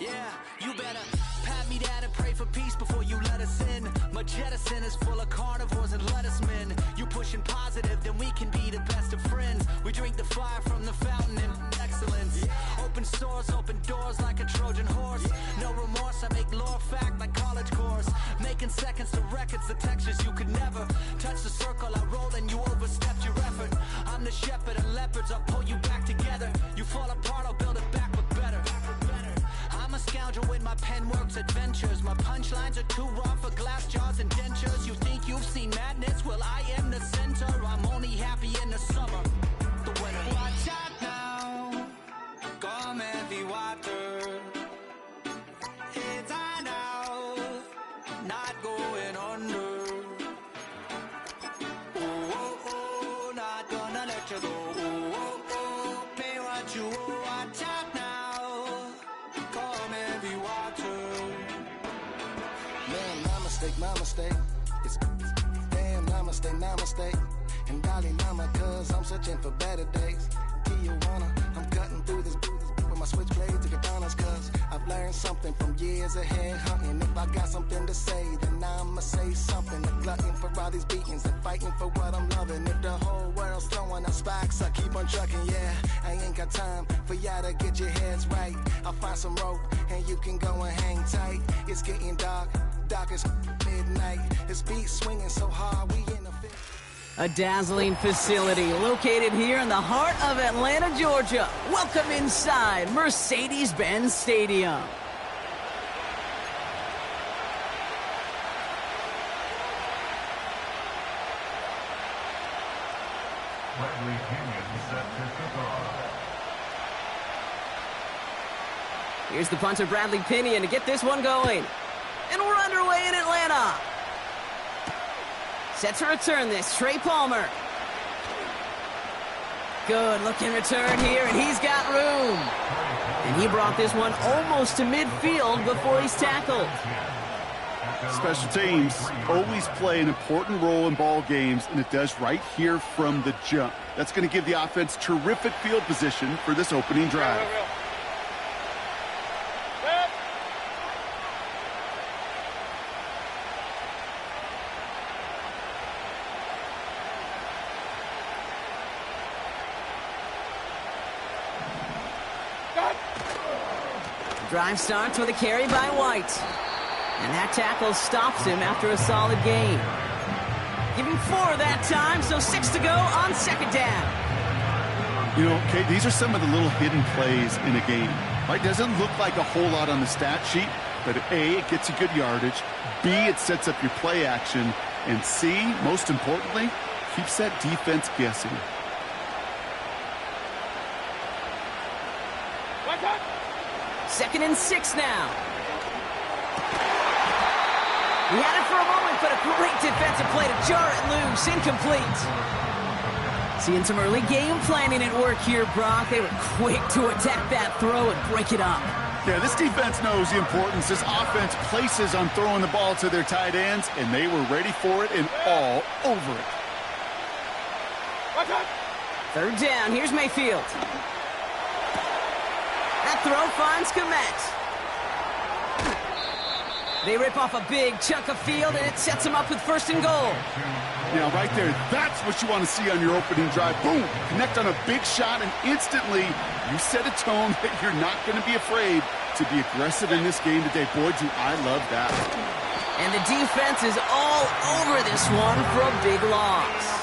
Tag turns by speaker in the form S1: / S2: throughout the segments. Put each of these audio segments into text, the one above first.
S1: Yeah, you better pat me down and pray for peace before you let us in. My jettison is full of carnivores and lettuce men. You pushing positive, then we can be the best of friends. We drink the fire from the fountain in excellence. Open sores, open doors like a Trojan horse. No remorse, I make lore fact like college course. Making seconds to records, the textures you could never touch the circle I roll and you overstepped your effort. I'm the shepherd and leopards, I'll pull you back together. You fall apart, I'll build it back but better. I'm a scoundrel with my pen works adventures. My punchlines are too raw for glass jars and dentures. You think you've seen madness? Well, I am the center. I'm only happy in the summer. The winter. Watch out now. Come heavy water. It's high now. Not going under. Oh, oh, oh. Not gonna let you go. Oh, oh, oh. Pay what you owe. Watch out now. My mistake, it's damn namaste, and Dalai Lama, cause I'm searching for better days. Tijuana, I'm cutting through this with my switchblades and katanas, cause I've learned something from years ahead hunting. If I got something to say, then I'ma say something. I'm glutton for all these beatings and fighting for what I'm loving. If the whole world's throwing out sparks, I keep on trucking, yeah. I ain't got time for y'all to get your heads right. I'll find some rope and you can go and hang tight. It's getting dark as midnight. This beat swinging so hard, we in the fit.
S2: A dazzling facility located here in the heart of Atlanta, Georgia. Welcome inside Mercedes-Benz Stadium. Here's the punter, Bradley Pinion, to get this one going. And we're underway in Atlanta. Set to return this, Trey Palmer. Good looking return here, and he's got room. And he brought this one almost to midfield before he's tackled.
S3: Special teams always play an important role in ball games, and it does right here from the jump. That's going to give the offense terrific field position for this opening drive.
S2: Drive starts with a carry by White. And that tackle stops him after a solid gain. Give him 4 that time, so 6 to go on second down.
S3: You know, Kate, these are some of the little hidden plays in a game. Right? Doesn't look like a whole lot on the stat sheet, but A, it gets you good yardage. B, it sets up your play action. And C, most importantly, keeps that defense guessing.
S2: Second and 6 now. He had it for a moment, but a great defensive play to jar it loose. Incomplete. Seeing some early game planning at work here, Brock. They were quick to attack that throw and break it up.
S3: Yeah, this defense knows the importance this offense places on throwing the ball to their tight ends, and they were ready for it and all over it.
S2: Third down. Here's Mayfield. That throw finds Komet. They rip off a big chunk of field, and it sets them up with first and goal.
S3: Yeah, right there. That's what you want to see on your opening drive. Boom! Connect on a big shot, and instantly you set a tone that you're not going to be afraid to be aggressive in this game today. Boy, do I love that.
S2: And the defense is all over this one for a big loss.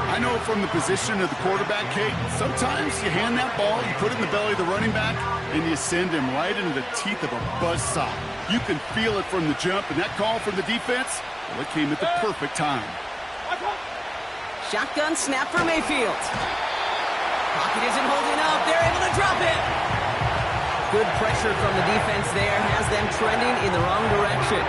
S3: I know from the position of the quarterback, Kate, sometimes you hand that ball, you put it in the belly of the running back, and you send him right into the teeth of a buzzsaw. You can feel it from the jump, and that call from the defense, well, it came at the perfect time.
S2: Shotgun snap for Mayfield. Pocket isn't holding up. They're able to drop it. Good pressure from the defense there has them trending in the wrong direction.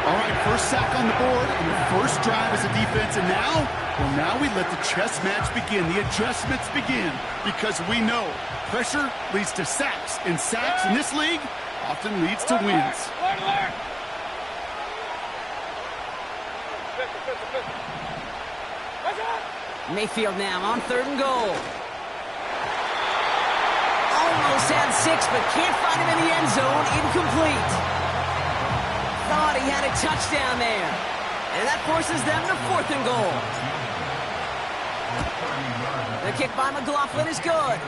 S3: All right, first sack on the board, and the first drive as a defense, and now, well, now we let the chess match begin, the adjustments begin, because we know pressure leads to sacks, and sacks in this league often leads to wins.
S2: Mayfield now on third and goal. Oh, Almost had 6, but can't find him in the end zone. Incomplete. Thought he had a touchdown there. And that forces them to 4th and goal. The kick by McLaughlin is good.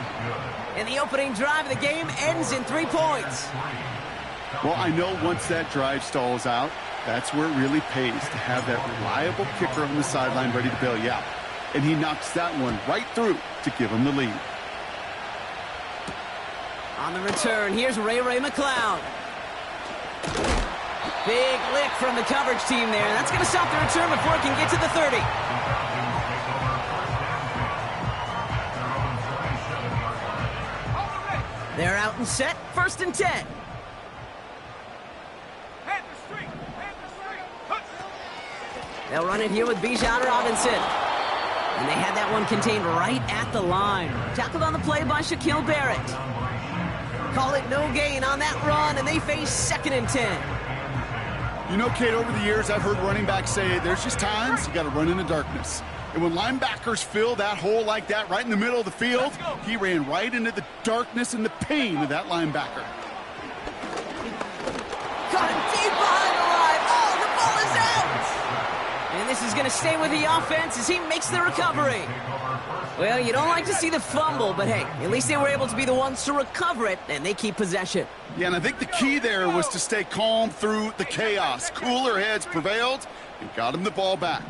S2: And the opening drive of the game ends in 3 points.
S3: Well, I know once that drive stalls out, that's where it really pays to have that reliable kicker on the sideline ready to bail you out. And he knocks that one right through to give him the lead.
S2: On the return, here's Ray McLeod. Big lick from the coverage team there. That's going to stop the return before it can get to the 30. They're out and set. 1st and 10. They'll run it here with Bijan Robinson. And they had that one contained right at the line. Tackled on the play by Shaquille Barrett. Call it no gain on that run, and they face 2nd and 10.
S3: You know, Kate, over the years, I've heard running backs say there's just times you got to run in the darkness. And when linebackers fill that hole like that right in the middle of the field, he ran right into the darkness and the pain of that linebacker.
S2: Got him deep behind the line. Oh, the ball is out! And this is going to stay with the offense as he makes the recovery. Well, you don't like to see the fumble, but hey, at least they were able to be the ones to recover it, and they keep possession.
S3: Yeah, and I think the key there was to stay calm through the chaos. Cooler heads prevailed and got him the ball back.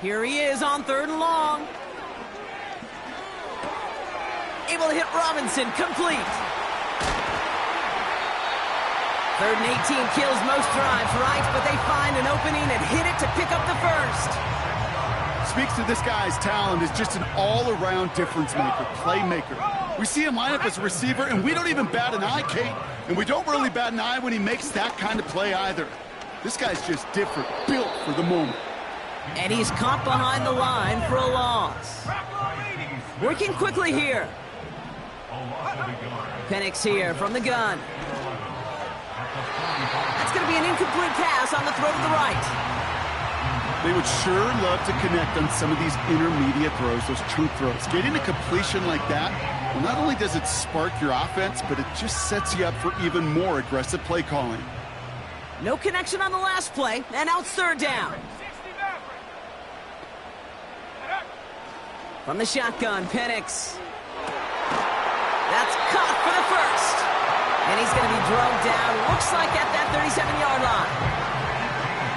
S2: Here he is on 3rd and long. Able to hit Robinson, complete. 3rd and 18 kills most drives, right? But they find an opening and hit it to pick up the 1st.
S3: Speaks to this guy's talent as just an all-around difference maker, playmaker. We see him line up as a receiver, and we don't even bat an eye, Kate. And we don't really bat an eye when he makes that kind of play either. This guy's just different, built for the moment.
S2: And he's caught behind the line for a loss. Working quickly here. Penix here from the gun. That's going to be an incomplete pass on the throw to the right.
S3: They would sure love to connect on some of these intermediate throws, those chunk throws. Getting a completion like that, well, not only does it spark your offense, but it just sets you up for even more aggressive play calling.
S2: No connection on the last play, and now it's 3rd down. From the shotgun, Penix. That's caught for the 1st. And he's going to be drugged down, looks like at that 37-yard line.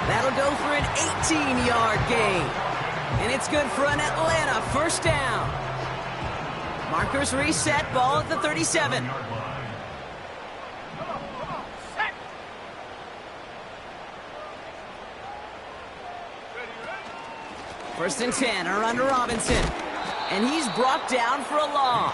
S2: That'll go for an 18-yard gain. And it's good for an Atlanta 1st down. Markers reset, ball at the 37. First and 10, a run to Robinson. And he's brought down for a loss.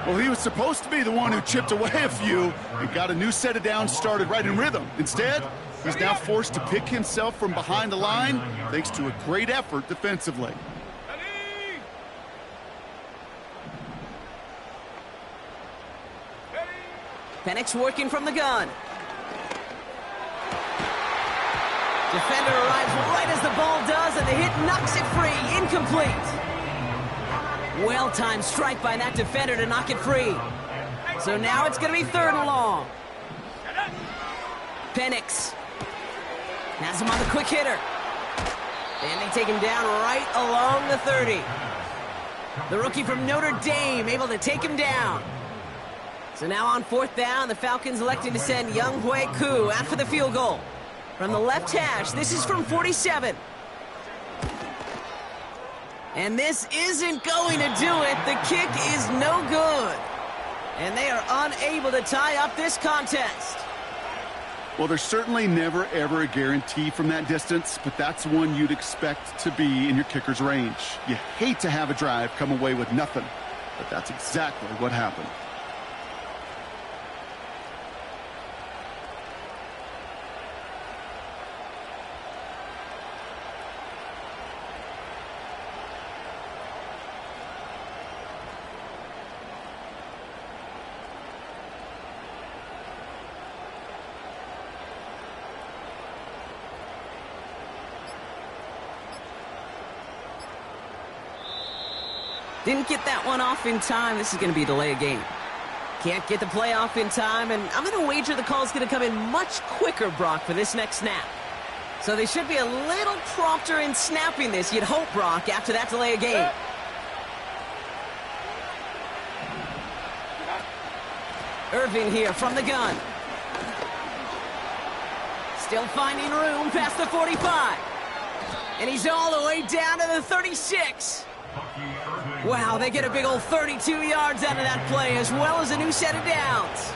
S3: Well, he was supposed to be the one who chipped away a few and got a new set of downs started right in rhythm. Instead, he's now forced to pick himself from behind the line thanks to a great effort defensively.
S2: Penix working from the gun. Defender arrives right as the ball does, and the hit knocks it free. Incomplete. Well-timed strike by that defender to knock it free. So now it's going to be 3rd and long. Penix has him on the quick hitter. And they take him down right along the 30. The rookie from Notre Dame able to take him down. So now on 4th down, the Falcons electing to send Younghoe Koo after the field goal. From the left hash, this is from 47. And this isn't going to do it. The kick is no good. And they are unable to tie up this contest.
S3: Well, there's certainly never, ever a guarantee from that distance, but that's one you'd expect to be in your kicker's range. You hate to have a drive come away with nothing, but that's exactly what happened.
S2: Didn't get that one off in time. This is going to be a delay of game. Can't get the play off in time, and I'm going to wager the call's going to come in much quicker, Brock, for this next snap. So they should be a little prompter in snapping this, you'd hope, Brock, after that delay of game. Irving here from the gun. Still finding room past the 45. And he's all the way down to the 36. Wow, they get a big old 32 yards out of that play, as well as a new set of downs.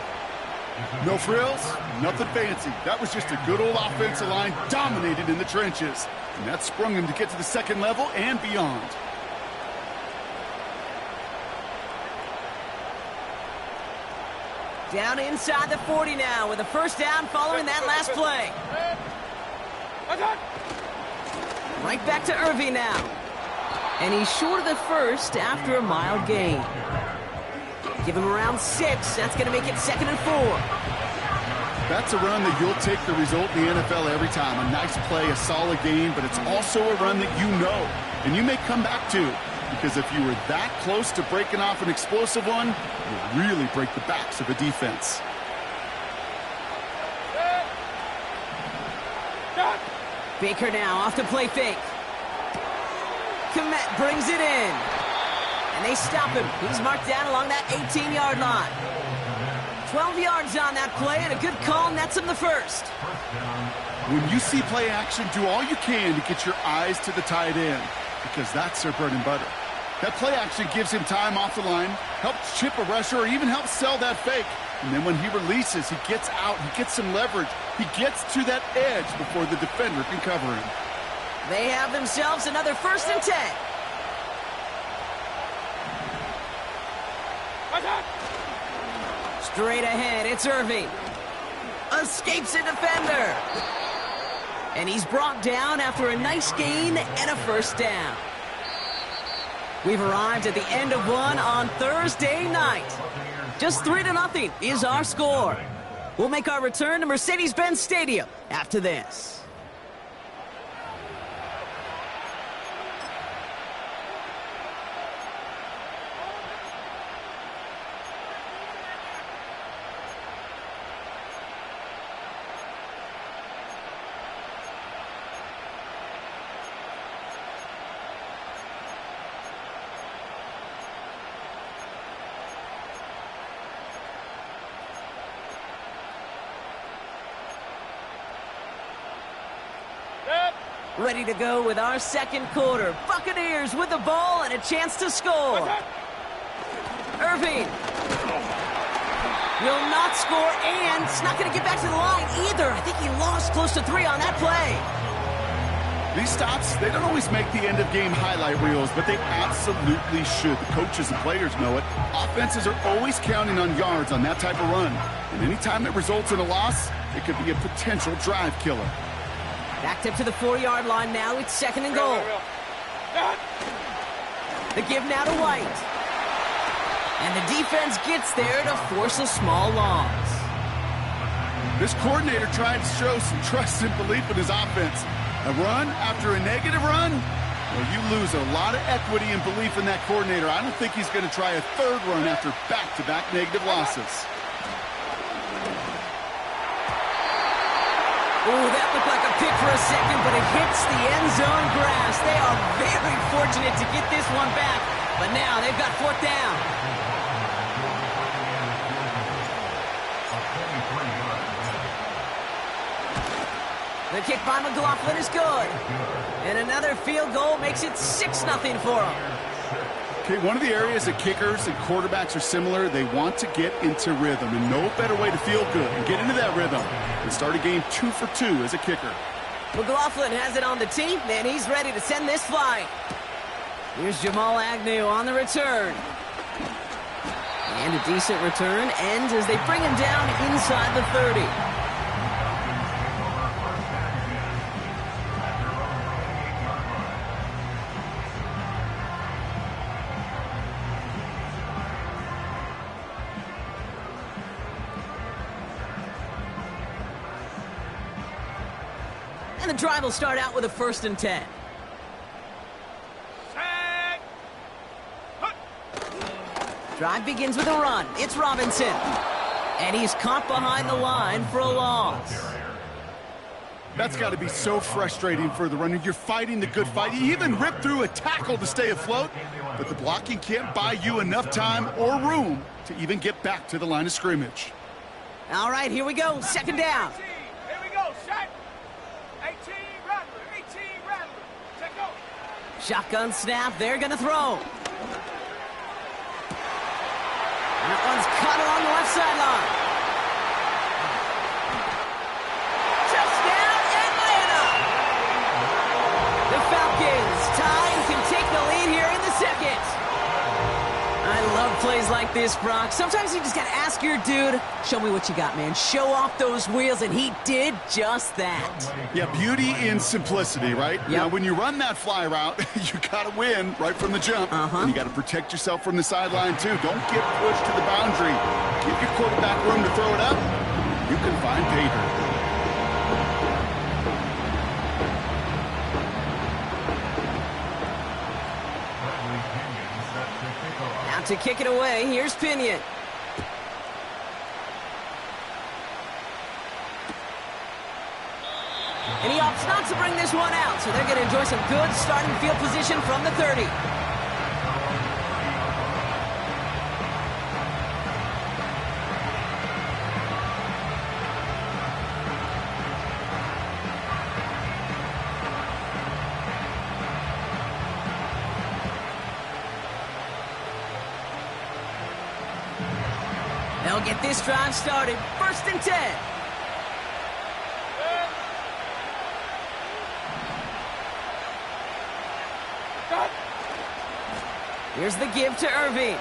S3: No frills, nothing fancy. That was just a good old offensive line dominated in the trenches. And that sprung him to get to the second level and beyond.
S2: Down inside the 40 now with a first down following that last play. Right back to Irving now. And he's short of the first after a mile gain. Give him around 6. That's going to make it 2nd and 4.
S3: That's a run that you'll take the result in the NFL every time. A nice play, a solid game, but it's also a run that you know and you may come back to. Because if you were that close to breaking off an explosive one, you'll really break the backs of a defense.
S2: Baker now off to play fake. Komet brings it in. And they stop him. He's marked down along that 18-yard line. 12 yards on that play, and a good call nets him the first.
S3: When you see play action, do all you can to get your eyes to the tight end, because that's their bread and butter. That play action gives him time off the line, helps chip a rusher, or even helps sell that fake. And then when he releases, he gets out, he gets some leverage. He gets to that edge before the defender can cover him.
S2: They have themselves another 1st and 10. Straight ahead, it's Irving. Escapes a defender. And he's brought down after a nice gain and a first down. We've arrived at the end of one on Thursday night. Just 3-0 is our score. We'll make our return to Mercedes-Benz Stadium after this. Ready to go with our second quarter. Buccaneers with the ball and a chance to score. Irving will not score, and it's not going to get back to the line either. I think he lost close to 3 on that play.
S3: These stops, they don't always make the end-of-game highlight reels, but they absolutely should. The coaches and players know it. Offenses are always counting on yards on that type of run. And anytime it results in a loss, it could be a potential drive killer.
S2: Backed up to the 4-yard line now. It's 2nd and goal. The give now to White. And the defense gets there to force a small loss.
S3: This coordinator tried to show some trust and belief in his offense. A run after a negative run? Well, you lose a lot of equity and belief in that coordinator. I don't think he's going to try a 3rd run after back-to-back negative losses.
S2: Oh, that looked like a pick for a second, but it hits the end zone grass. They are very fortunate to get this one back, but now they've got 4th down. The kick by McLaughlin is good. And another field goal makes it 6-0 for them.
S3: Okay, one of the areas that kickers and quarterbacks are similar, they want to get into rhythm, and no better way to feel good and get into that rhythm than start a game 2 for 2 as a kicker.
S2: McLaughlin has it on the tee, and he's ready to send this flying. Here's Jamal Agnew on the return. And a decent return ends as they bring him down inside the 30. And the drive will start out with a 1st and 10.
S4: Set. Hut.
S2: Drive begins with a run. It's Robinson. And he's caught behind the line for a loss.
S3: That's got to be so frustrating for the runner. You're fighting the good fight. You even ripped through a tackle to stay afloat, but the blocking can't buy you enough time or room to even get back to the line of scrimmage.
S2: All right, here we go. Second down.
S4: Here we go. Set. 18 Rattler. 18 Rattler. Check go.
S2: Shotgun snap. They're going to throw. And that one's caught along the left sideline. Touchdown, Atlanta! The Falcons tie and can take the lead here in the second. I love plays like this, Brock. Sometimes you just got to ask your dude, show me what you got, man. Show off those wheels, and he did just that.
S3: Yeah, beauty in simplicity, right?
S2: Yep.
S3: Now, when you run that fly route, you got to win right from the jump. And you got to protect yourself from the sideline, too. Don't get pushed to the boundary. Give your quarterback room to throw it up. You can find pay dirt.
S2: To kick it away, here's Pinion. And he opts not to bring this one out, so they're going to enjoy some good starting field position from the 30. They'll get this drive started. 1st and 10. Here's the give to Irving.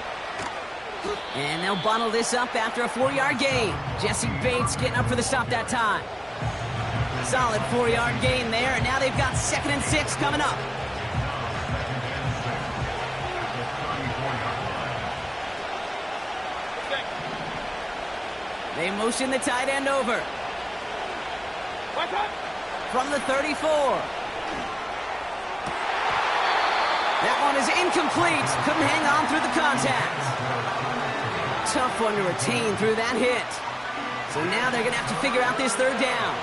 S2: And they'll bottle this up after a 4-yard gain. Jesse Bates getting up for the stop that time. Solid 4-yard gain there, and now they've got 2nd and 6 coming up. They motion the tight end over. From the 34. That one is incomplete. Couldn't hang on through the contact. Tough one to retain through that hit. So now they're going to have to figure out this 3rd down.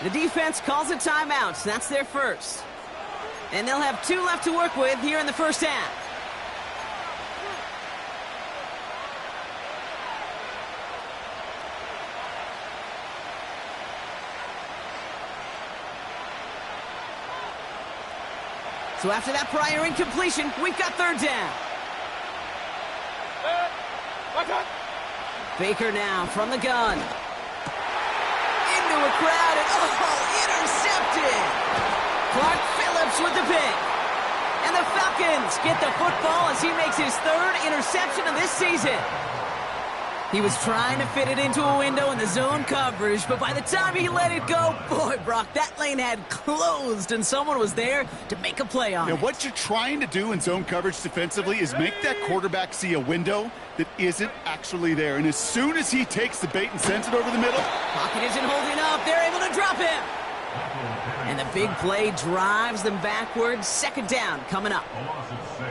S2: The defense calls a timeout. That's their first. And they'll have 2 left to work with here in the first half. So after that prior incompletion, we've got 3rd down. Baker now from the gun. Into a crowd and intercepted. Clark Phillips with the pick. And the Falcons get the football as he makes his 3rd interception of this season. He was trying to fit it into a window in the zone coverage, but by the time he let it go, boy, Brock, that lane had closed, and someone was there to make a play on it.
S3: What you're trying to do in zone coverage defensively is make that quarterback see a window that isn't actually there. And as soon as he takes the bait and sends it over the middle,
S2: pocket isn't holding up. They're able to drop him. And the big play drives them backwards. 2nd down coming up.
S5: A loss of 6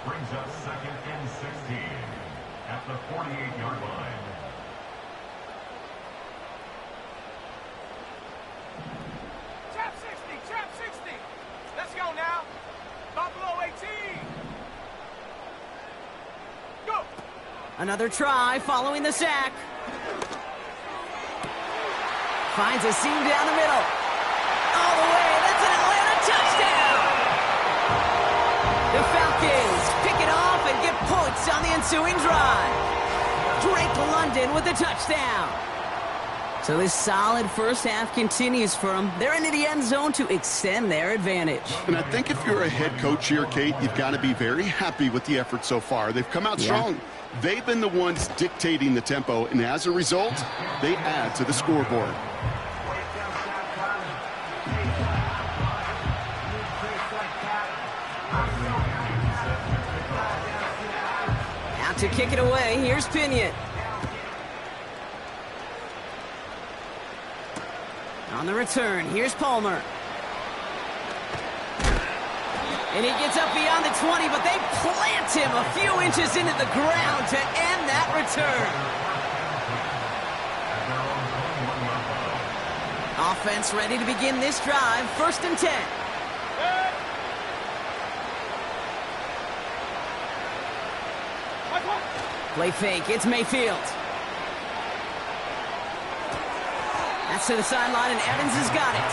S5: brings up 2nd and 16 at the 48-yard line.
S4: Trap 60. Let's go now. Buffalo 18. Go.
S2: Another try following the sack. Finds a seam down the middle. All the way. That's an Atlanta touchdown. The Falcons pick it off and get points on the ensuing drive. Drake London with the touchdown. So this solid first half continues for them. They're into the end zone to extend their advantage.
S3: and I think if you're a head coach here, Kate, you've got to be very happy with the effort so far. They've come out strong. They've been the ones dictating the tempo, and as a result, they add to the scoreboard.
S2: Out to kick it away, here's Pinion. On the return, here's Palmer. And he gets up beyond the 20, but they plant him a few inches into the ground to end that return. Offense ready to begin this drive. 1st and 10. Play fake. It's Mayfield. That's to the sideline, and Evans has got it.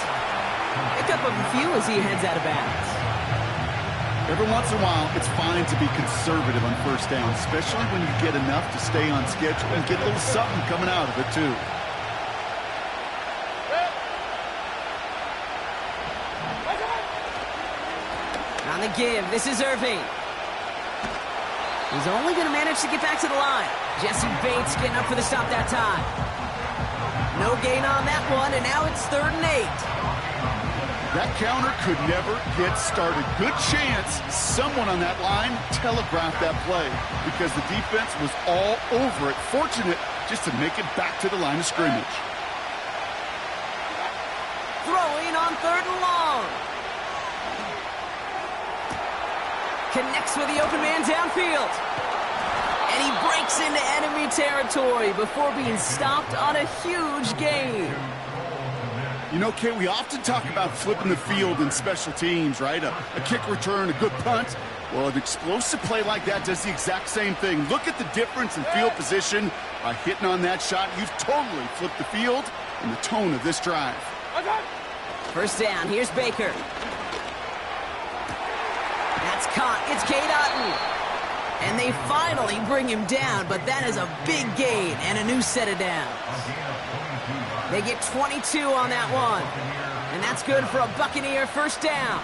S2: Pick up a few as he heads out of bounds.
S3: Every once in a while, it's fine to be conservative on 1st down, especially when you get enough to stay on schedule and get a little something coming out of it, too.
S2: On the give, this is Irving. He's only going to manage to get back to the line. Jesse Bates getting up for the stop that time. No gain on that one, and now it's 3rd and 8.
S3: That counter could never get started. Good chance someone on that line telegraphed that play because the defense was all over it. Fortunate just to make it back to the line of scrimmage.
S2: Throwing on 3rd and long. Connects with the open man downfield. And he breaks into enemy territory before being stopped on a huge gain.
S3: You know, Kate, we often talk about flipping the field in special teams, right? A kick return, a good punt. Well, an explosive play like that does the exact same thing. Look at the difference in field position. By hitting on that shot, you've totally flipped the field and the tone of this drive.
S2: 1st down, here's Baker. That's caught, it's Cade Otton. And they finally bring him down, but that is a big gain and a new set of downs. They get 22 on that one. And that's good for a Buccaneer 1st down.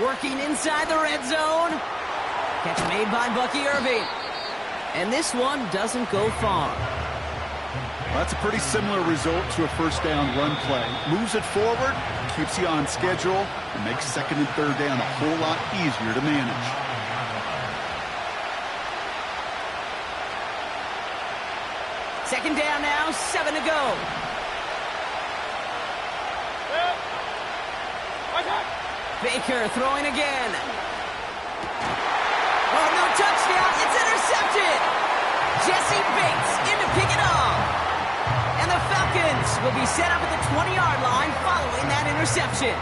S2: Working inside the red zone. Catch made by Bucky Irving. And this one doesn't go far.
S3: Well, that's a pretty similar result to a 1st down run play. Moves it forward, keeps you on schedule, and makes 2nd and 3rd down a whole lot easier to manage.
S2: Second down now, 7 to go. Baker throwing again. Oh, no touchdown. It's intercepted. Jesse Bates in to pick it off. And the Falcons will be set up at the 20-yard line following that interception.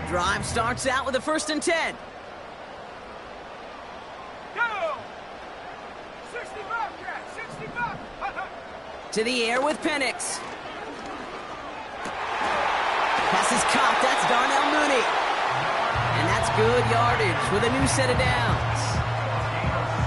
S2: Drive starts out with a 1st and 10.
S4: Go! 65, Jack, 65.
S2: To the air with Penix. Pass is caught. That's Darnell Mooney. And that's good yardage with a new set of downs.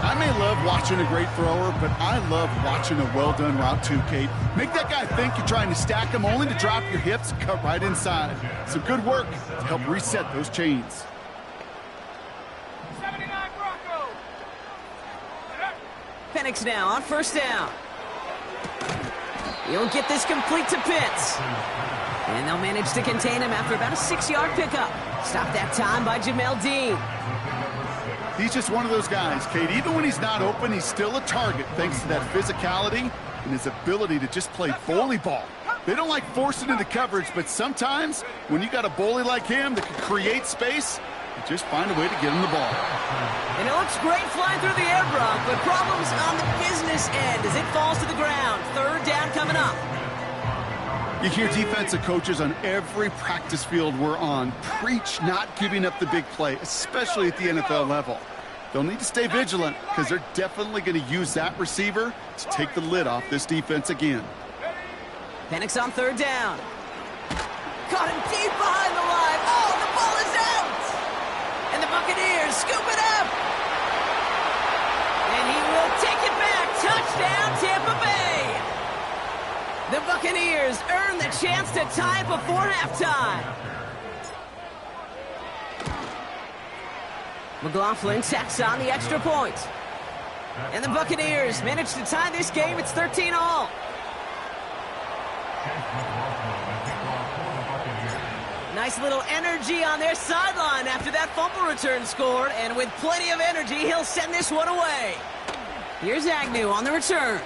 S3: I may love watching a great thrower, but I love watching a well-done route too, Kate. Make that guy think you're trying to stack him only to drop your hips and cut right inside. Some good work to help reset those chains.
S4: 79 Bronco.
S2: Penix now on 1st down. He'll get this complete to Pitts. And they'll manage to contain him after about a 6-yard pickup. Stopped that time by Jamel Dean.
S3: He's just one of those guys, Kate. Even when he's not open, he's still a target thanks to that physicality and his ability to just play bully ball. They don't like forcing into coverage, but sometimes when you got a bully like him that can create space, you just find a way to get him the ball.
S2: And it looks great flying through the air, Brock, but problems on the business end as it falls to the ground. 3rd down coming up.
S3: You hear defensive coaches on every practice field we're on preach not giving up the big play, especially at the NFL level. They'll need to stay vigilant because they're definitely going to use that receiver to take the lid off this defense again.
S2: Penix on 3rd down. Caught him deep behind the line. Oh, the ball is out! And the Buccaneers scoop it up! And he will take it back. Touchdown, Tampa Bay! The Buccaneers earn the chance to tie before halftime. McLaughlin tacks on the extra point. And the Buccaneers manage to tie this game. It's 13-all. Nice little energy on their sideline after that fumble return scored. And with plenty of energy, he'll send this one away. Here's Agnew on the return.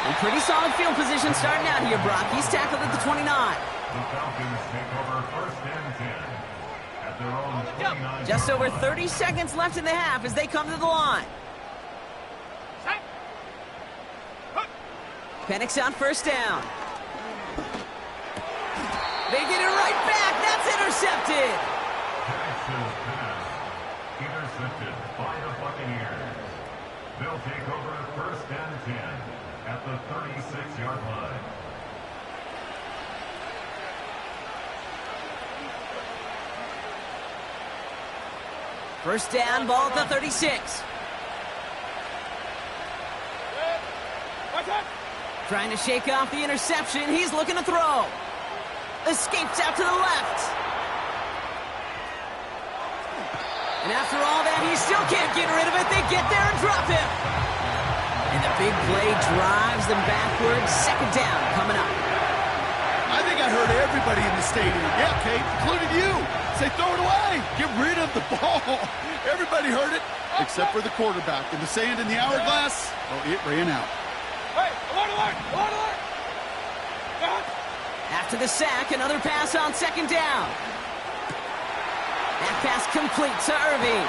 S2: In pretty solid field position starting out here, Brock. He's tackled at the 29.
S5: The Falcons take over first and 10 at their own 29.
S2: Just over 30 seconds left in the half as they come to the line. Penix on first down. They get it right back. That's intercepted.
S5: Penix's pass intercepted by the Buccaneers. They'll take over first and 10 at the 36-yard line.
S2: First down, ball at the 36. Trying to shake off the interception. He's looking to throw. Escapes out to the left. And after all that, he still can't get rid of it. They get there and drop him. And the big play drives them backwards. Second down coming up.
S3: I think I heard everybody in the stadium. Yeah, Kate, including you. Say, throw it away. Get rid of the ball. Everybody heard it, except for the quarterback. And the sand in the hourglass, well, it ran out.
S4: Hey, alert, alert, alert, alert.
S2: After the sack, another pass on second down. That pass complete to Irving.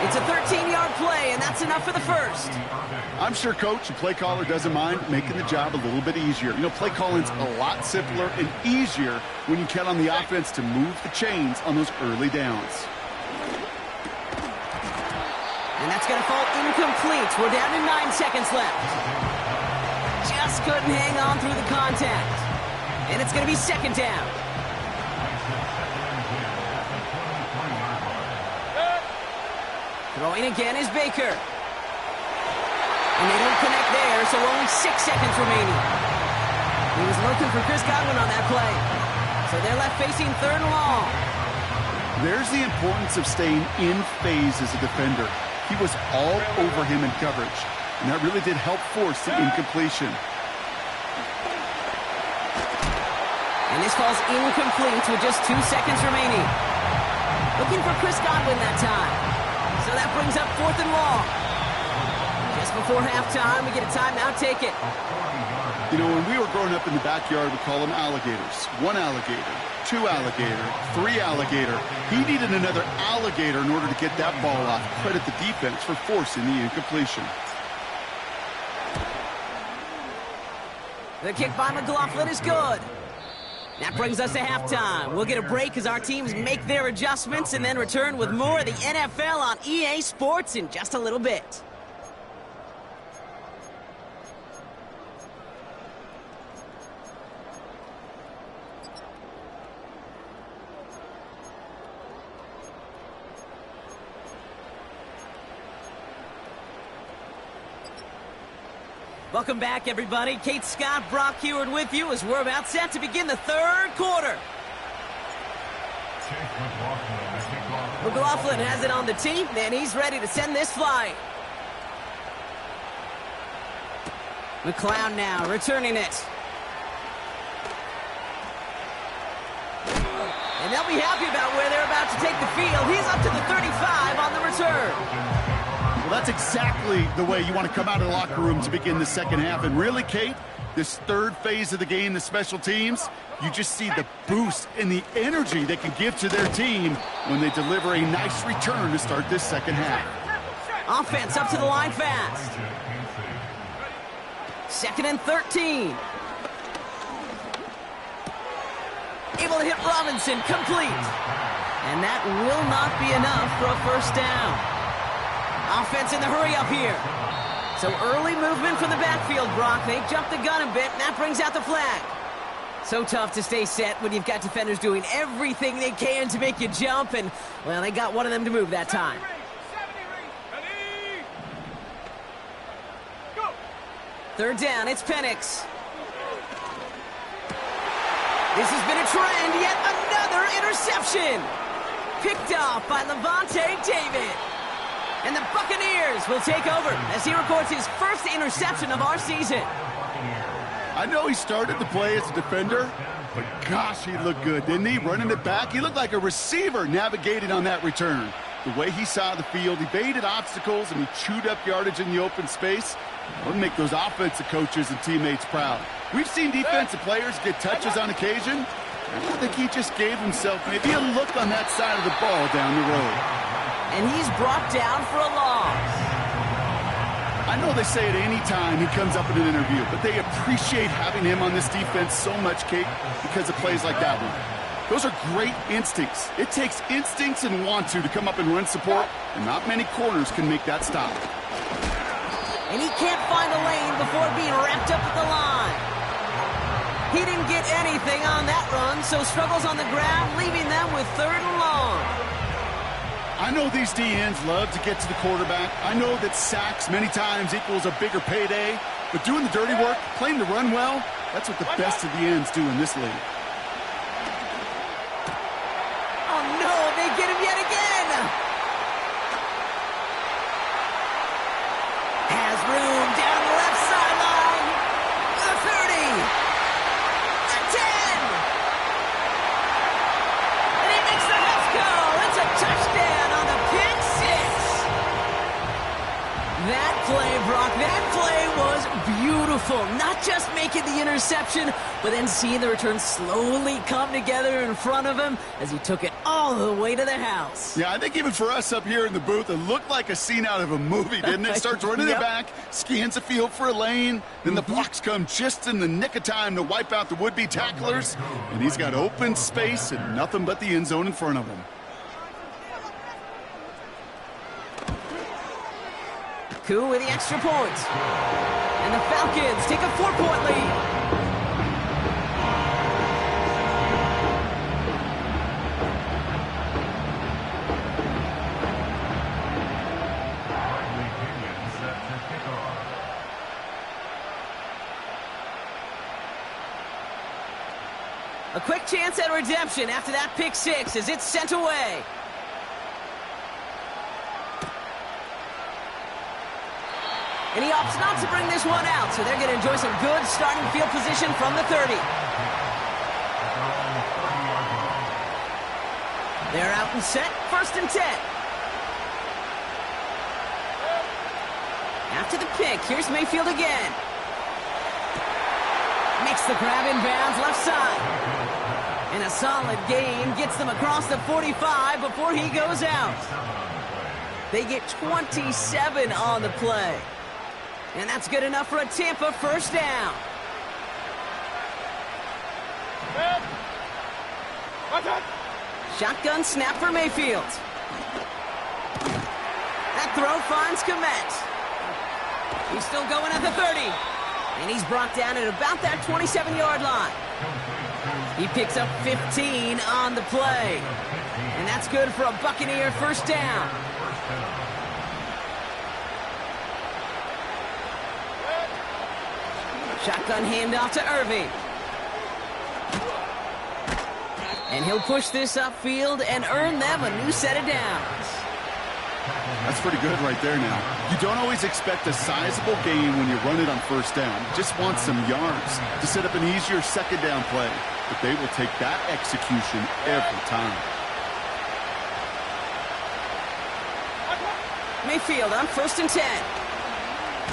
S2: It's a 13-yard play, and that's enough for the first.
S3: I'm sure coach and play caller doesn't mind making the job a little bit easier. You know, play calling's a lot simpler and easier when you count on the offense to move the chains on those early downs.
S2: And that's going to fall incomplete. We're down to 9 seconds left. Just couldn't hang on through the contact. And it's going to be second down. Throwing again is Baker. And they don't connect there, so only 6 seconds remaining. He was looking for Chris Godwin on that play. So they're left facing third and long.
S3: There's the importance of staying in phase as a defender. He was all over him in coverage, and that really did help force the incompletion.
S2: And this falls incomplete with just 2 seconds remaining. Looking for Chris Godwin that time. So that brings up fourth and long. Just before halftime, we get a timeout. Take it.
S3: You know, when we were growing up in the backyard, we call them alligators. 1 alligator, 2 alligator, 3 alligator. He needed another alligator in order to get that ball off. Credit the defense for forcing the incompletion.
S2: The kick by McLaughlin is good. That brings us to halftime. We'll get a break as our teams make their adjustments and then return with more of the NFL on EA Sports in just a little bit. Welcome back, everybody. Kate Scott, Brock Heward with you as we're about set to begin the third quarter. McLaughlin has it on the tee, and he's ready to send this flying. McLeod now returning it. And they'll be happy about where they're about to take the field. He's up to the 35 on the return.
S3: Well, that's exactly the way you want to come out of the locker room to begin the second half. And really, Kate, this third phase of the game, the special teams, you just see the boost and the energy they can give to their team when they deliver a nice return to start this second half.
S2: Offense up to the line fast. Second and 13. Able to hit Robinson, complete. And that will not be enough for a first down. Offense in the hurry up here. So early movement from the backfield, Brock. They jumped the gun a bit, and that brings out the flag. So tough to stay set when you've got defenders doing everything they can to make you jump, and, well, they got one of them to move that time. Third down, it's Penix. This has been a trend, yet another interception. picked off by Levante David. And the Buccaneers will take over as he records his first interception of our season.
S3: I know he started the play as a defender, but gosh, he looked good, didn't he? Running it back, he looked like a receiver navigating on that return. The way he saw the field, he evaded obstacles, and he chewed up yardage in the open space. That would make those offensive coaches and teammates proud. We've seen defensive players get touches on occasion. I think he just gave himself maybe a look on that side of the ball down the road.
S2: And he's brought down for a loss.
S3: I know they say it any time he comes up in an interview, but they appreciate having him on this defense so much, Kate, because of plays like that one. Those are great instincts. It takes instincts and want to come up and run support, and not many corners can make that stop.
S2: And he can't find a lane before being wrapped up at the line. He didn't get anything on that run, so struggles on the ground, leaving them with 3rd and long.
S3: I know these DNs love to get to the quarterback. I know that sacks many times equals a bigger payday, but doing the dirty work, playing to run well, that's what the best of the ends do in this league.
S2: Oh no, they get him yet again! Has room down the left sideline. The 30. The 10. And he makes the left goal. It's a touchdown on the pick six. That play, Brock, that play was beautiful. Not just making the interception, but then seeing the return slowly come together in front of him as he took it all the way to the house.
S3: Yeah, I think even for us up here in the booth, it looked like a scene out of a movie, didn't it? Starts running it back, scans the field for a lane, then the blocks come just in the nick of time to wipe out the would-be tacklers, and he's got open space and nothing but the end zone in front of him.
S2: Coup with the extra point. And the Falcons take a 4-point lead. A quick chance at redemption after that pick six as it's sent away. And he opts not to bring this one out, so they're going to enjoy some good starting field position from the 30. They're out and set, 1st and 10. After the pick, here's Mayfield again. Makes the grab in bounds left side. And a solid gain gets them across the 45 before he goes out. They get 27 on the play. And that's good enough for a Tampa 1st down. Shotgun snap for Mayfield. That throw finds Komet. He's still going at the 30. And he's brought down at about that 27-yard line. He picks up 15 on the play. And that's good for a Buccaneer 1st down. Shotgun handoff to Irving. And he'll push this upfield and earn them a new set of downs.
S3: That's pretty good right there now. You don't always expect a sizable gain when you run it on 1st down. You just want some yards to set up an easier 2nd down play. But they will take that execution every time.
S2: Mayfield on 1st and 10.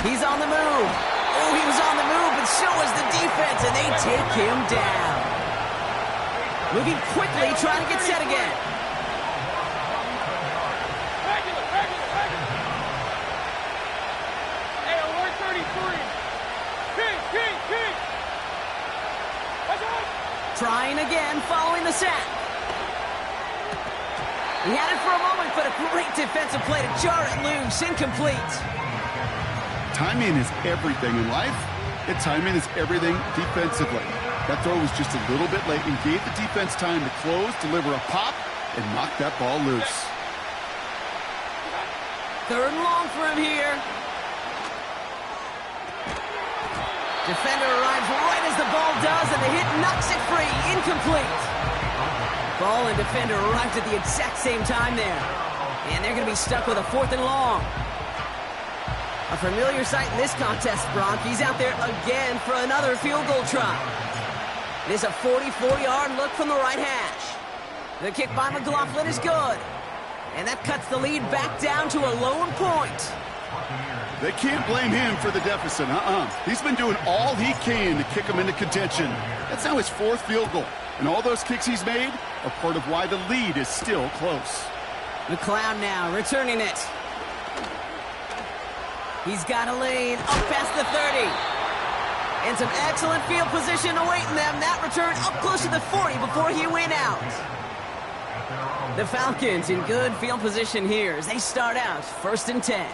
S2: He's on the move. Oh, he was on the move, but so was the defense, and they take him down. Moving quickly, trying to get set again.
S4: Hey, alert 33. King.
S2: Trying again, following the sack. He had it for a moment, but a great defensive play to jar it loose, incomplete.
S3: Timing is everything in life, and timing is everything defensively. That throw was just a little bit late and gave the defense time to close, deliver a pop, and knock that ball loose.
S2: 3rd and long for him here. Defender arrives right as the ball does, and the hit knocks it free. Incomplete. Ball and defender arrived at the exact same time there. And they're going to be stuck with a 4th and long. A familiar sight in this contest, Brock. He's out there again for another field goal try. It is a 44-yard look from the right hash. The kick by McLaughlin is good. And that cuts the lead back down to a lone point.
S3: They can't blame him for the deficit. He's been doing all he can to kick them into contention. That's now his 4th field goal. And all those kicks he's made are part of why the lead is still close.
S2: McLeod now returning it. He's got a lane up past the 30. And some excellent field position awaiting them. That return up close to the 40 before he went out. The Falcons in good field position here as they start out 1st and 10.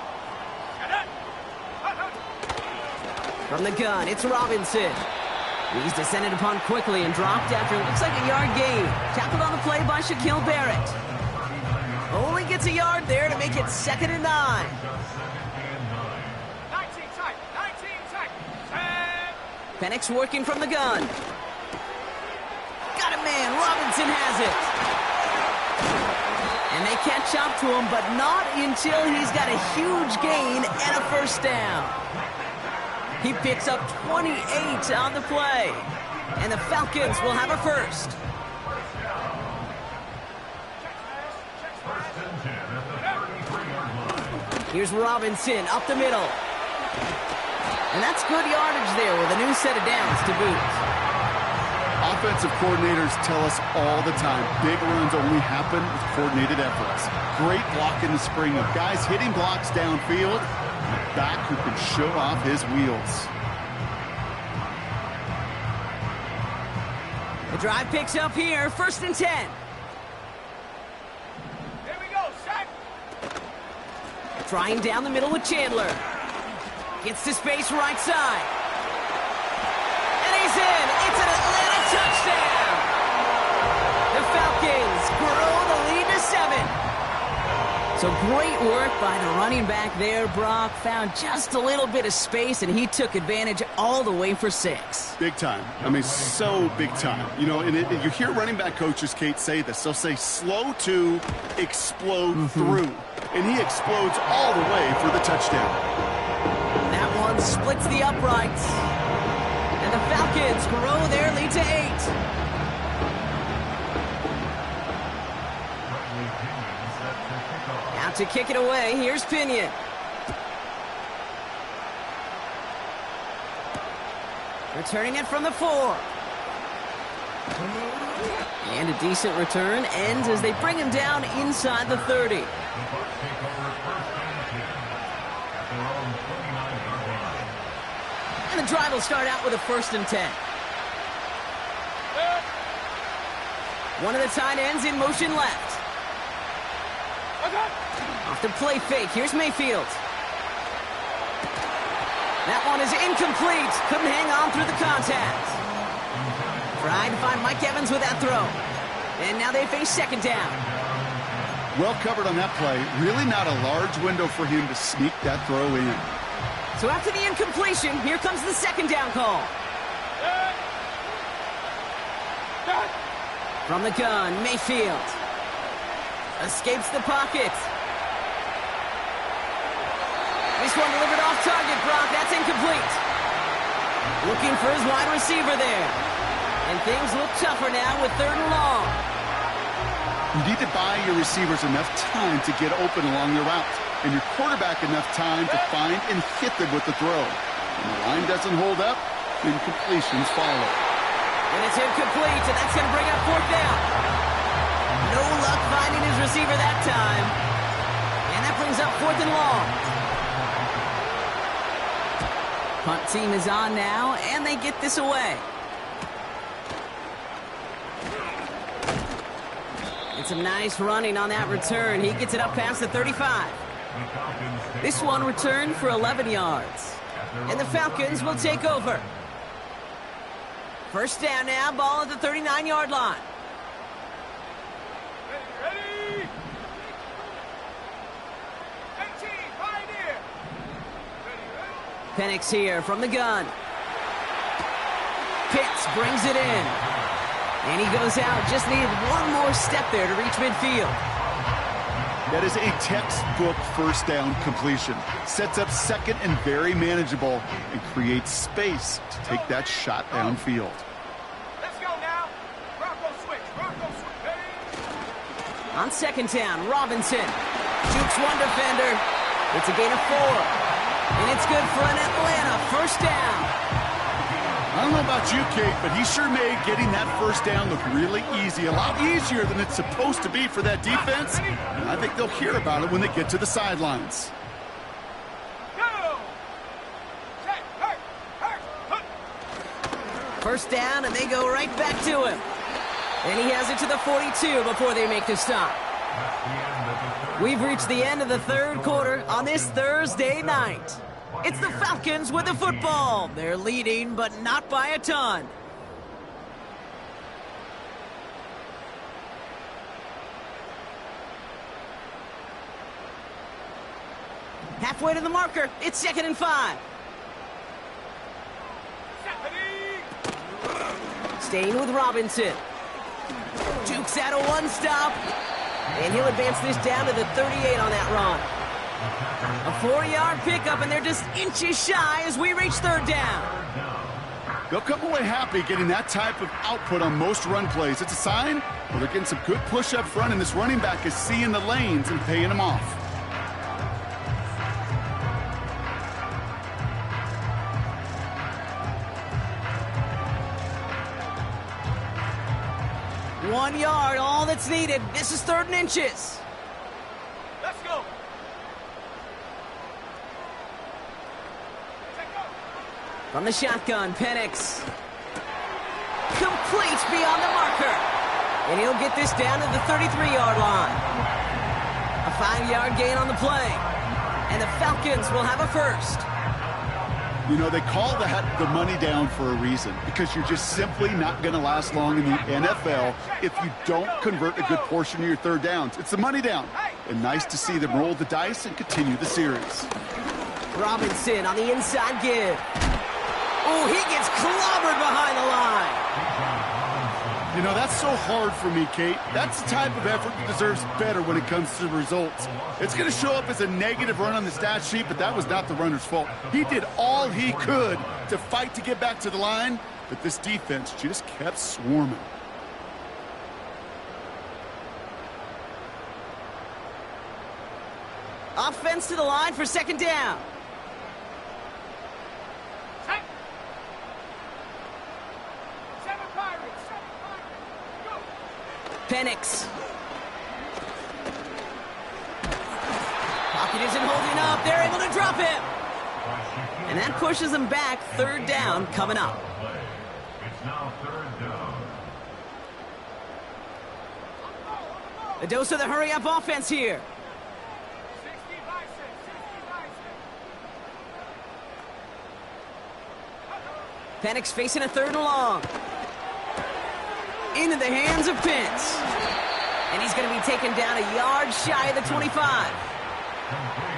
S2: From the gun, it's Robinson. He's descended upon quickly and dropped after it looks like a yard gain. Tackled on the play by Shaquille Barrett. Only gets a yard there to make it 2nd and 9.
S4: 19 tight, 19 tight.
S2: Penix working from the gun. Got it, man. Robinson has it. And they catch up to him, but not until he's got a huge gain and a 1st down. He picks up 28 on the play. And the Falcons will have a 1st. Here's Robinson up the middle. And that's good yardage there with a new set of downs to boot.
S3: Offensive coordinators tell us all the time, big runs only happen with coordinated efforts. Great block in the spring of guys hitting blocks downfield, and a back who can show off his wheels.
S2: The drive picks up here, 1st and 10.
S4: Here we go, set.
S2: Trying down the middle with Chandler. Gets to space right side. And he's in. It's an Atlanta touchdown. The Falcons grow the lead to 7. So great work by the running back there, Brock. Found just a little bit of space, and he took advantage all the way for 6.
S3: Big time. I mean, so big time. You know, and you hear running back coaches, Kate, say this. They'll say slow to explode through. And he explodes all the way for the touchdown.
S2: That one splits the uprights. And the Falcons grow their lead to 8. Now to kick it away, here's Pinion. Returning it from the 4. And a decent return ends as they bring him down inside the 30. And the drive will start out with a 1st and 10. One of the tight ends in motion left. Off the play fake, here's Mayfield. That one is incomplete. Couldn't hang on through the contact. Tried to find Mike Evans with that throw. And now they face 2nd down.
S3: Well covered on that play. Really not a large window for him to sneak that throw in.
S2: So after the incompletion, here comes the 2nd down call. From the gun, Mayfield. Escapes the pocket. This one delivered off target, Brock. That's incomplete. Looking for his wide receiver there. And things look tougher now with 3rd and long.
S3: You need to buy your receivers enough time to get open along the route, and your quarterback enough time to find and hit them with the throw. When the line doesn't hold up, incompletions follow.
S2: And it's incomplete, and that's going to bring up 4th down. No luck finding his receiver that time. And that brings up 4th and long. Punt team is on now, and they get this away. And some nice running on that return. He gets it up past the 35. This one returned for 11 yards. And the Falcons will take over. 1st down now, ball at the 39-yard line.
S4: Ready? 18, right here. Ready?
S2: Penix here from the gun. Pitts brings it in. And he goes out. Just needed one more step there to reach midfield.
S3: That is a textbook first down completion. Sets up second and very manageable and creates space to take that shot downfield.
S4: Let's go now. Bronco switch. Bronco switch. Ready?
S2: On second down, Robinson. Jukes one defender. It's a gain of 4. And it's good for an Atlanta first down.
S3: I don't know about you, Kate, but he sure made getting that first down look really easy. A lot easier than it's supposed to be for that defense. And I think they'll hear about it when they get to the sidelines.
S4: Go! Set, hurt.
S2: First down, and they go right back to him. And he has it to the 42 before they make the stop. We've reached the end of the third quarter on this Thursday night. It's the Falcons with the football. They're leading, but not by a ton. Halfway to the marker. It's 2nd and 5. Staying with Robinson. Jukes out a one-stop. And he'll advance this down to the 38 on that run. A 4-yard pickup, and they're just inches shy as we reach third down.
S3: They'll come away happy getting that type of output on most run plays. It's a sign where they're getting some good push up front, and this running back is seeing the lanes and paying them off.
S2: One yard, all that's needed. This is 3rd and inches.
S4: Let's go.
S2: From the shotgun, Penix. Complete beyond the marker. And he'll get this down to the 33-yard line. A 5-yard gain on the play. And the Falcons will have a first.
S3: You know, they call that the money down for a reason, because you're just simply not going to last long in the NFL if you don't convert a good portion of your third downs. It's the money down. And nice to see them roll the dice and continue the series.
S2: Robinson on the inside give. Oh, he gets clobbered behind the line.
S3: You know, that's so hard for me, Kate. That's the type of effort that deserves better when it comes to the results. It's going to show up as a negative run on the stat sheet, but that was not the runner's fault. He did all he could to fight to get back to the line, but this defense just kept swarming.
S2: Offense to the line for 2nd down. Penix. Pocket isn't holding up. They're able to drop him. And that pushes them back. 3rd down coming up.
S5: It's now 3rd down.
S2: A dose of the hurry-up offense here. 60 by 6. Penix facing a 3rd and long. Into the hands of Pitts. And he's going to be taken down a yard shy of the 25.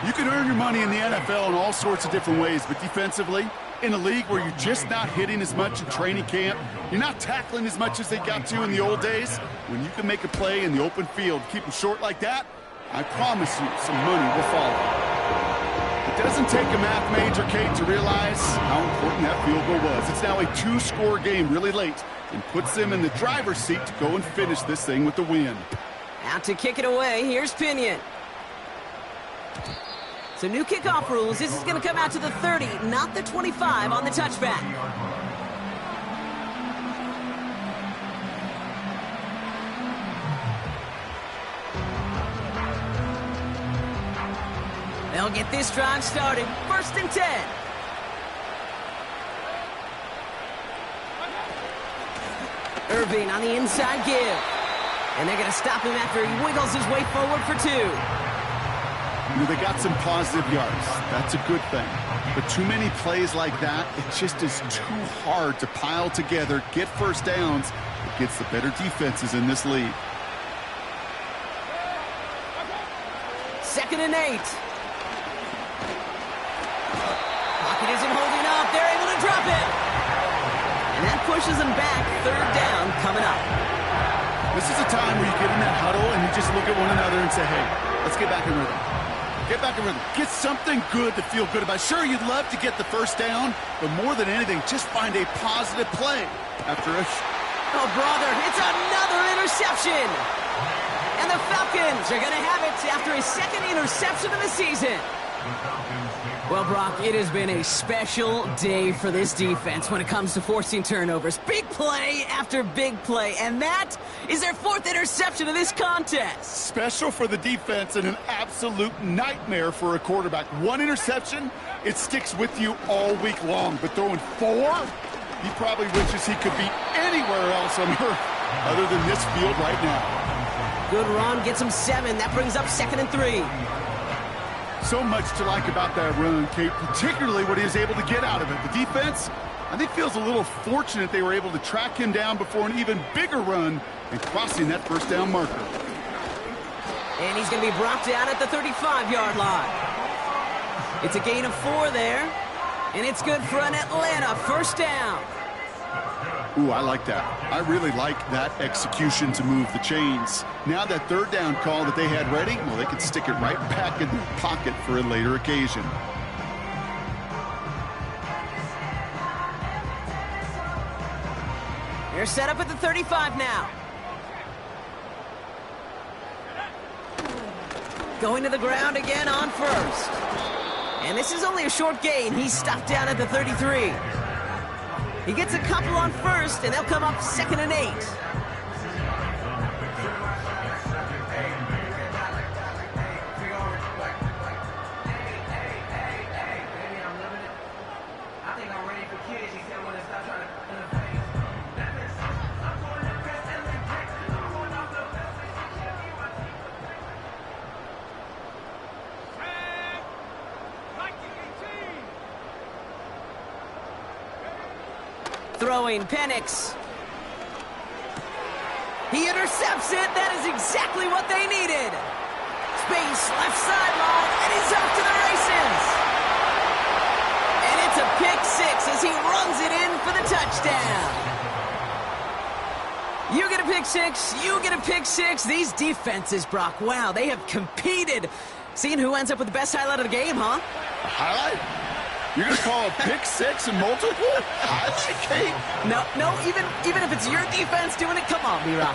S3: You can earn your money in the NFL in all sorts of different ways, but defensively, in a league where you're just not hitting as much in training camp, you're not tackling as much as they got to in the old days, when you can make a play in the open field, keep them short like that, I promise you some money will follow. It doesn't take a math major, Kate, to realize how important that field goal was. It's now a 2-score game really late and puts them in the driver's seat to go and finish this thing with the win.
S2: Out to kick it away. Here's Pinion. So new kickoff rules. This is going to come out to the 30, not the 25 on the touchback. They'll get this drive started. 1st and 10. Irving on the inside give. And they're going to stop him after he wiggles his way forward for 2.
S3: You know, they got some positive yards. That's a good thing. But too many plays like that, it just is too hard to pile together, get first downs against the better defenses in this league.
S2: 2nd and 8. Pocket isn't holding up. They're able to drop it. And that pushes them back. Third down coming up.
S3: This is a time where you get in that huddle and you just look at one another and say, hey, let's get back in rhythm. Get back in rhythm. Get something good to feel good about. Sure, you'd love to get the first down, but more than anything, just find a positive play after a...
S2: Oh, brother, it's another interception. And the Falcons are going to have it after a second interception of the season. Well, Brock, it has been a special day for this defense when it comes to forcing turnovers. Big play after big play, and that is their fourth interception of this contest.
S3: Special for the defense and an absolute nightmare for a quarterback. One interception, it sticks with you all week long, but throwing four, he probably wishes he could be anywhere else on earth other than this field right now.
S2: Good run, gets him 7. That brings up 2nd and 3.
S3: So much to like about that run, Kate, particularly what he was able to get out of it. The defense, I think, feels a little fortunate they were able to track him down before an even bigger run and crossing that first down marker.
S2: And he's going to be brought down at the 35-yard line. It's a gain of 4 there, and it's good for an Atlanta first down.
S3: Ooh, I like that. I really like that execution to move the chains. Now that third down call that they had ready, well, they can stick it right back in their pocket for a later occasion.
S2: They're set up at the 35 now. Going to the ground again on first. And this is only a short gain. He's stopped down at the 33. He gets a couple on first, and they'll come up 2nd and 8. Throwing Penix. He intercepts it. That is exactly what they needed. Space, left sideline, and he's off to the races. And it's a pick 6 as he runs it in for the touchdown. You get a pick 6, you get a pick 6. These defenses, Brock, wow, they have competed. Seeing who ends up with the best highlight of the game, huh?
S3: A highlight? You're going to call a pick 6 and multiple? Highlight, Kate?
S2: No, even if it's your defense doing it, come on, B-Rock.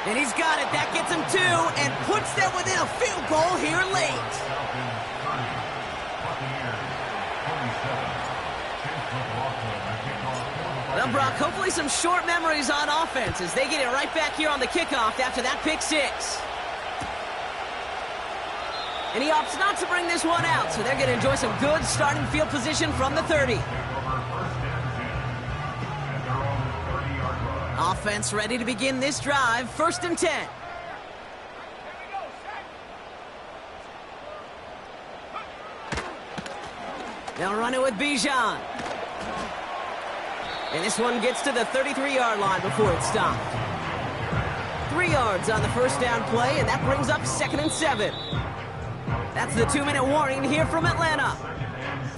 S2: And he's got it. That gets him 2 and puts them within a field goal here late. Well, Brock, hopefully some short memories on offense as they get it right back here on the kickoff after that pick 6. And he opts not to bring this one out, so they're going to enjoy some good starting field position from the 30. Offense ready to begin this drive, 1st and 10. They'll run it with Bijan. And this one gets to the 33-yard line before it's stopped. 3 yards on the first down play, and that brings up 2nd and 7. That's the 2-minute warning here from Atlanta.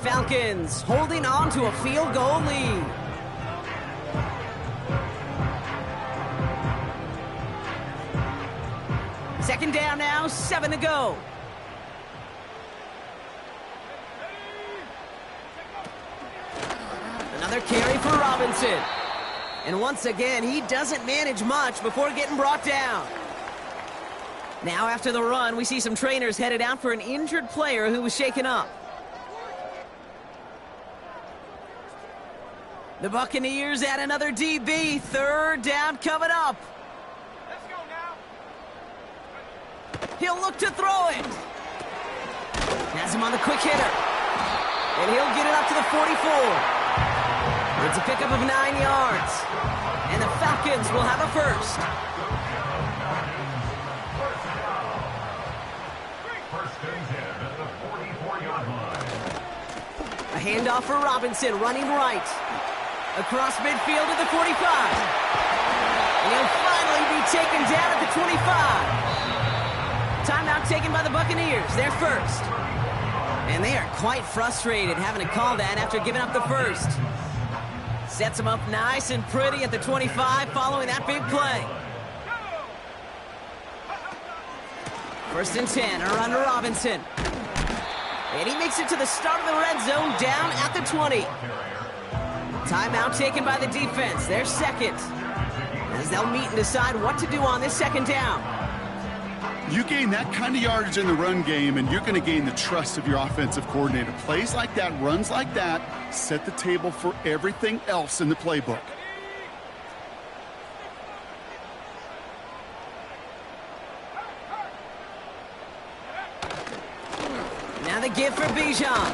S2: Falcons holding on to a field goal lead. Second down now, 7 to go. Another carry for Robinson. And once again, he doesn't manage much before getting brought down. Now after the run, we see some trainers headed out for an injured player who was shaken up. The Buccaneers add another DB. 3rd down coming up.
S4: Let's go now.
S2: He'll look to throw it. Has him on the quick hitter. And he'll get it up to the 44. It's a pickup of 9 yards. And the Falcons will have a first. A handoff for Robinson, running right. Across midfield to the 45. And he'll finally be taken down at the 25. Timeout taken by the Buccaneers, their first. And they are quite frustrated having to call that after giving up the first. Sets him up nice and pretty at the 25 following that big play. 1st and 10, around to Robinson. And he makes it to the start of the red zone down at the 20. Timeout taken by the defense, their second. As they'll meet and decide what to do on this 2nd down.
S3: You gain that kind of yardage in the run game, and you're going to gain the trust of your offensive coordinator. Plays like that, runs like that, set the table for everything else in the playbook.
S2: Now the give for Bijan.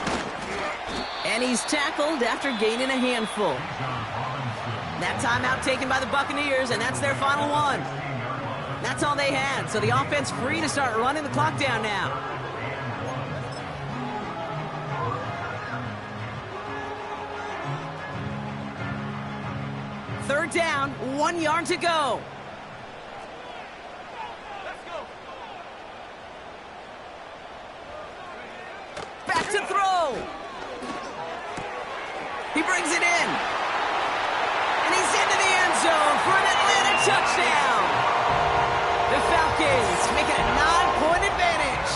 S2: And he's tackled after gaining a handful. That timeout taken by the Buccaneers, and that's their final one. That's all they had, so the offense free to start running the clock down now. Third down, 1 yard to go. Back to throw. He brings it in. And he's into the end zone for an Atlanta touchdown. The Falcons make it a 9-point advantage.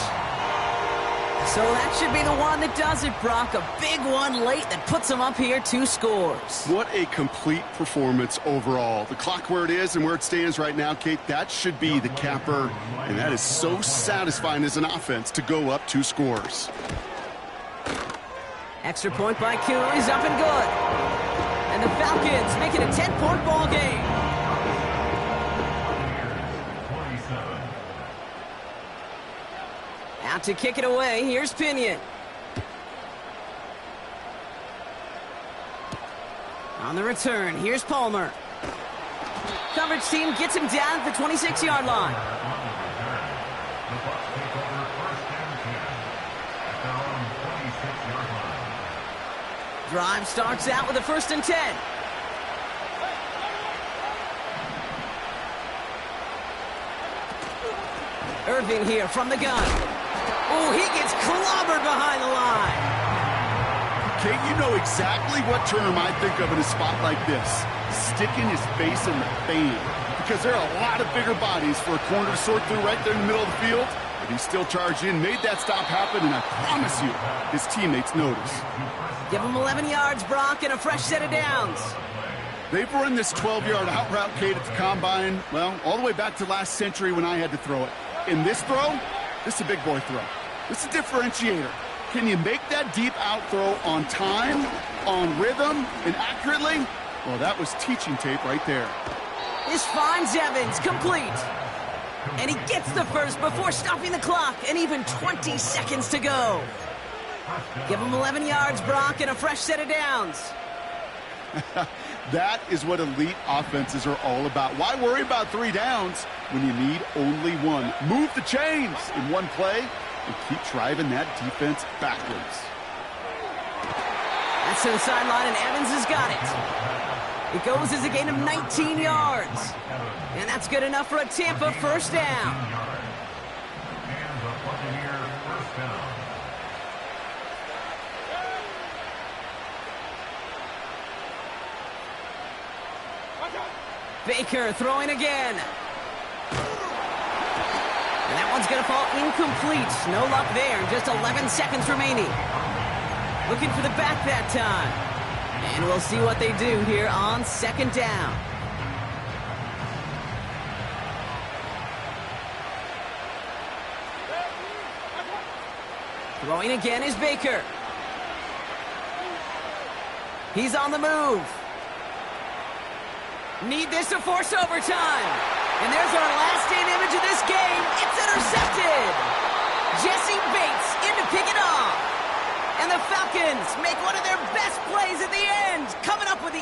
S2: So that should be the one that does it, Brock. A big one late that puts them up here 2 scores.
S3: What a complete performance overall. The clock where it is and where it stands right now, Kate, that should be the capper. And that is so satisfying as an offense to go up 2 scores.
S2: Extra point by Kuhn is up and good. And the Falcons make it a 10-point ball game. Out to kick it away, here's Pinion. On the return, here's Palmer. Coverage team gets him down at the 26-yard line. Drive starts out with a 1st and 10. Irving here from the gun. Oh, he gets clobbered behind the line.
S3: Kate, you know exactly what term I think of in a spot like this. Sticking his face in the fan. Because there are a lot of bigger bodies for a corner to sort through right there in the middle of the field. But he still charged in, made that stop happen, and I promise you, his teammates notice.
S2: Give him 11 yards, Brock, and a fresh set of downs.
S3: They've run this 12-yard out route, Kate, at the combine, well, all the way back to last century when I had to throw it. In this throw, this is a big boy throw. This is a differentiator. Can you make that deep out throw on time, on rhythm, and accurately? Well, that was teaching tape right there.
S2: This finds Evans, complete. And he gets the first before stopping the clock, and even 20 seconds to go. Give him 11 yards, Brock, and a fresh set of downs.
S3: That is what elite offenses are all about. Why worry about 3 downs when you need only 1? Move the chains in one play and keep driving that defense backwards.
S2: That's to the sideline, and Evans has got it. It goes as a gain of 19 yards. And that's good enough for a Tampa 1st down.
S5: And the Buccaneer 1st down.
S2: Baker throwing again. And that one's going to fall incomplete. No luck there. Just 11 seconds remaining. Looking for the back that time. And we'll see what they do here on 2nd down. Throwing again is Baker. He's on the move. Need this to force overtime. And there's our last-stand image of this game. It's intercepted. Jesse Bates in to pick it off. And the Falcons make one of their best plays at the end, coming up with the